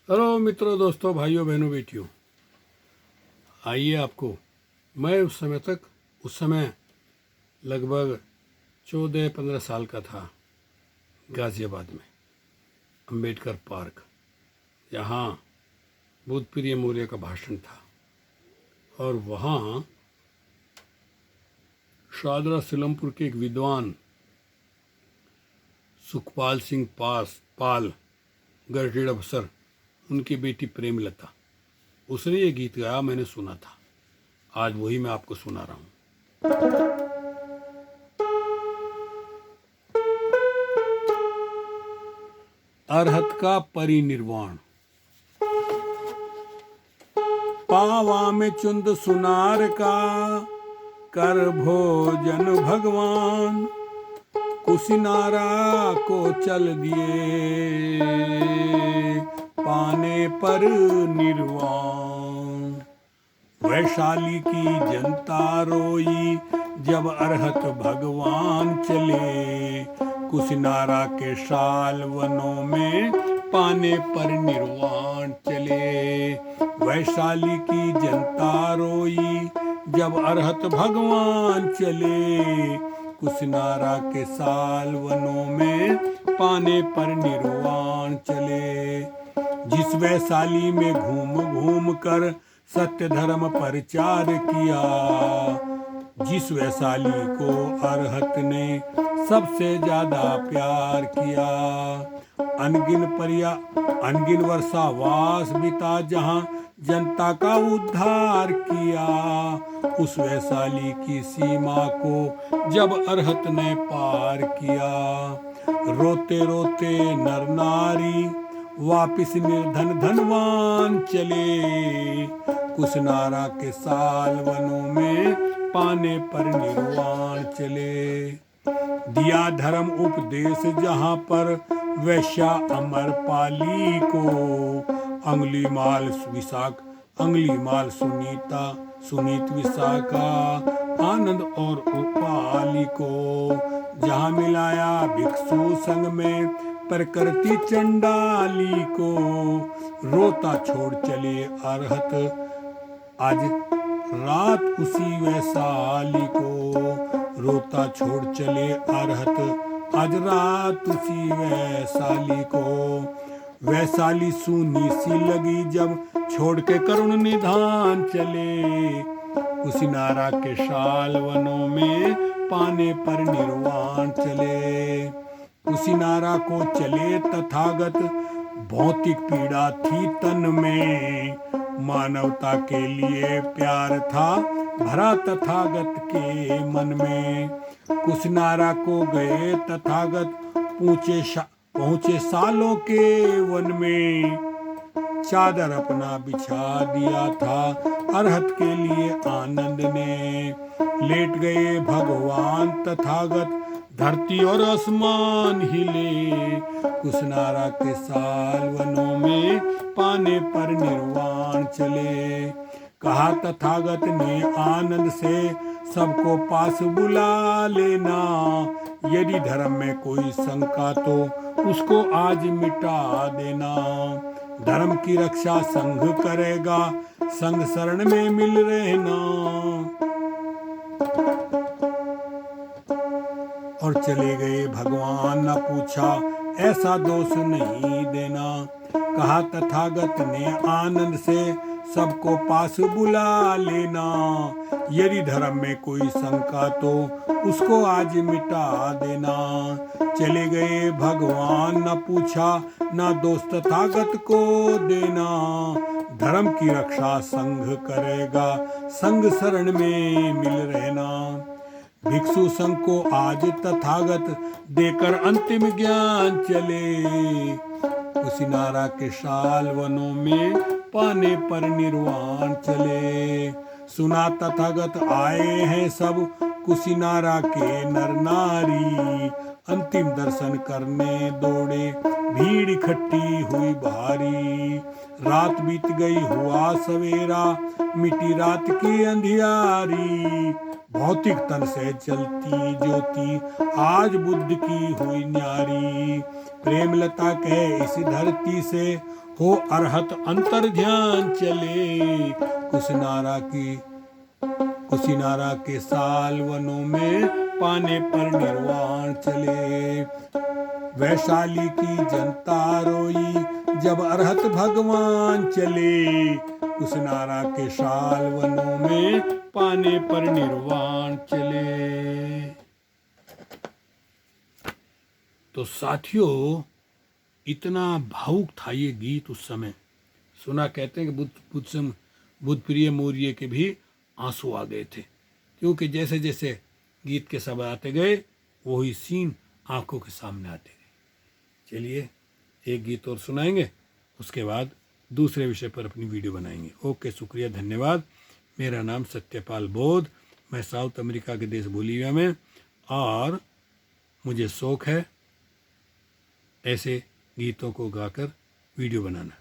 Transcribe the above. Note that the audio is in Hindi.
हेलो मित्रों, दोस्तों, भाइयों, बहनों, बेटियों, आइए आपको मैं उस समय लगभग 14-15 साल का था। गाज़ियाबाद में अंबेडकर पार्क, यहाँ बुद्धप्रिय मौर्य का भाषण था और वहाँ शादरा सिलमपुर के एक विद्वान सुखपाल सिंह पाल गढ़ अफसर, उनकी बेटी प्रेमलता, उसने ये गीत गाया। मैंने सुना था, आज वही मैं आपको सुना रहा हूँ। अरहत का परिनिर्वाण, पावा में चुंद सुनार का कर भोजन भगवान, कुसिनारा को चल दिए पाने पर निर्वाण। वैशाली की जनता रोई जब अरहत भगवान चले, कुसिनारा के शाल वनों में पाने पर निर्वाण चले। वैशाली की जनता रोई जब अरहत भगवान चले, कुसिनारा के साल वनों में पाने पर निर्वाण चले। जिस वैशाली में घूम घूम कर सत्य धर्म प्रचार किया, जिस वैशाली को अरहत ने सबसे ज्यादा प्यार किया। अनगिन वर्षावास बिता जहां जनता का उद्धार किया, उस वैशाली की सीमा को जब अरहत ने पार किया। रोते रोते नर नारी वापिस निर्धन धनवान चले, कुसिनारा के साल वनों में पाने पर निर्वाण चले। दिया धर्म उपदेश जहाँ पर वैश्या अमरपाली को, अंगुलीमाल सुनीत विशाखा आनंद और उपाली को, जहाँ मिलाया भिक्षु संग में प्रकृति चंडाली को। रोता छोड़ चले अरहत आज रात उसी वैशाली को, रोता छोड़ चले अरहत आज रात उसी वैशाली को। वैशाली सूनी सी लगी जब छोड़ के करुण निधान चले, कुसिनारा के शाल वनों में पाने पर निर्वाण चले। कुसिनारा को चले तथागत, भौतिक पीड़ा थी तन में, मानवता के लिए प्यार था भरा तथागत के मन में। कुसिनारा को गए तथागत पहुँचे सालों के वन में, चादर अपना बिछा दिया था अरहत के लिए आनंद ने। लेट गए भगवान तथागत, धरती और आसमान हिले, कुसिनारा के साल वनों में पाने पर निर्वाण चले। कहा तथागत ने आनंद से सबको पास बुला लेना, यदि धर्म में कोई शंका तो उसको आज मिटा देना। धर्म की रक्षा संघ करेगा, संघ शरण में मिल रहना। और चले गए भगवान न पूछा ऐसा दोष नहीं देना। कहा तथागत ने आनंद से सबको पास बुला लेना, यदि धर्म में कोई शंका तो उसको आज मिटा देना। चले गए भगवान न पूछा न दोष तथागत को देना, धर्म की रक्षा संघ करेगा, संघ शरण में मिल रहना। भिक्षु संघ को आज तथागत देकर अंतिम ज्ञान चले, कुसिनारा के शाल वनों में पाने पर निर्वाण चले। सुना तथागत आए हैं सब कुसिनारा के नर नारी, अंतिम दर्शन करने दौड़े भीड़ इकट्ठी हुई भारी। रात बीत गई हुआ सवेरा, मिटी रात की अंधियारी, भौतिक तन से चलती ज्योति आज बुद्ध की हुई न्यारी। प्रेमलता कहे इस धरती से हो अरहत अंतर ध्यान चले, कुशिनारा के साल वनों में पाने पर निर्वाण चले। वैशाली की जनता रोई जब अरहत भगवान चले, कुशिनारा के साल वनों में पाने पर निर्वाण चले। तो साथियों, इतना भावुक था ये गीत उस समय। सुना कहते हैं कि बुद्ध प्रिय मौर्य के भी आंसू आ गए थे, क्योंकि जैसे जैसे गीत के शब्द आते गए वही सीन आंखों के सामने आते गए। चलिए एक गीत और सुनाएंगे, उसके बाद दूसरे विषय पर अपनी वीडियो बनाएंगे। ओके, शुक्रिया, धन्यवाद। मेरा नाम सत्यपाल बोध, मैं साउथ अमेरिका के देश बोलीविया में, और मुझे शौक़ है ऐसे गीतों को गाकर वीडियो बनाना।